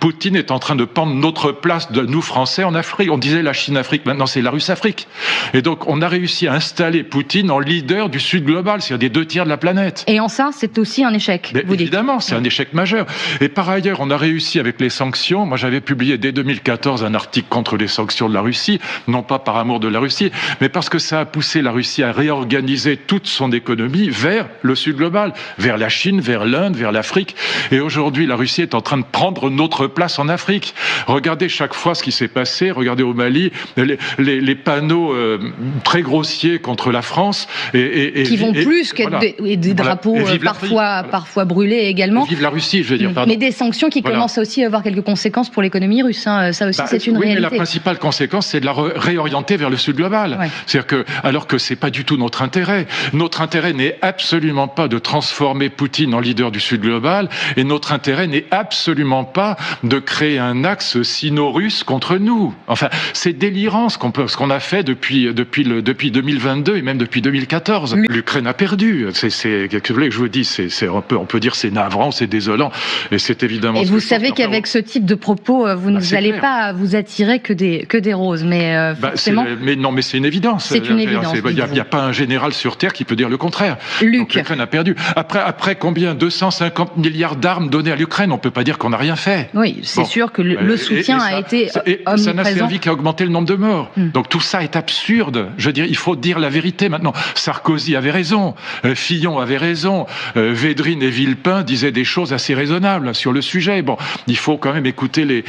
Poutine est en train de prendre notre place de nous Français en Afrique. On disait la Chine-Afrique, maintenant c'est la Russe-Afrique. Et donc on a réussi à installer Poutine en leader du Sud global, c'est-à-dire des 2 tiers de la planète. Et en ça, c'est aussi un échec, vous dites. Évidemment, c'est un échec majeur. Et par ailleurs, on a réussi avec les sanctions. Moi, j'avais publié dès 2014 un article contre les sanctions de la Russie, non pas par amour de la Russie, mais parce que ça a poussé la Russie à réorganiser toute son économie vers le Sud global, vers la Chine, vers l'Inde, vers l'Afrique. Et aujourd'hui, la Russie est en train de prendre notre place en Afrique. Regardez chaque fois ce qui s'est passé, regardez au Mali, les panneaux très grossiers contre la France. Qui vont plus que voilà. des drapeaux parfois brûlés également. Vive la Russie, je veux dire. Pardon. Mais des sanctions qui commencent aussi à avoir quelques conséquences pour l'économie russe. Hein. Ça aussi, c'est une réalité. Mais la principale conséquence, c'est de la réorienter vers le Sud global. Ouais. C'est-à-dire que, alors que c'est pas du tout notre intérêt. Notre intérêt n'est absolument pas de transformer Poutine en leader du Sud global, et notre intérêt n'est absolument pas de créer un axe sino-russe contre nous. Enfin, c'est délirant ce qu'on a fait depuis 2022 et même depuis 2014. L'Ukraine a perdu. Qu'est-ce que vous voulez que je vous dise, on peut dire c'est navrant, c'est désolant, et c'est évidemment. Et vous savez qu'avec ce type de propos, vous n'allez pas vous attirer que des roses, mais forcément. Mais c'est une évidence. C'est une évidence. Il n'y a pas un général sur Terre qui peut dire le contraire. Luc. L'Ukraine a perdu. Après combien 250 milliards d'armes données à l'Ukraine, on peut pas dire qu'on n'a rien fait. Oui, c'est sûr que le soutien a été omniprésent. Ça n'a servi qu'à augmenter le nombre de morts. Donc tout ça est absurde. Je veux dire, il faut dire la vérité maintenant. Sarkozy avait raison, Fillon avait raison, Védrine et Villepin disaient des choses assez raisonnables sur le sujet. Bon, il faut quand même écouter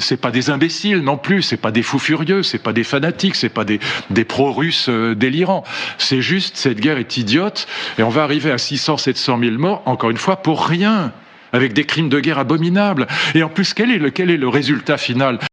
c'est pas des imbéciles non plus, c'est pas des fous furieux, c'est pas des fanatiques, c'est pas des pro-russes délirants. C'est juste, cette guerre est idiote et on va arriver à 600-700 000 morts, encore une fois, pour rien, avec des crimes de guerre abominables. Et en plus, quel est le résultat final ?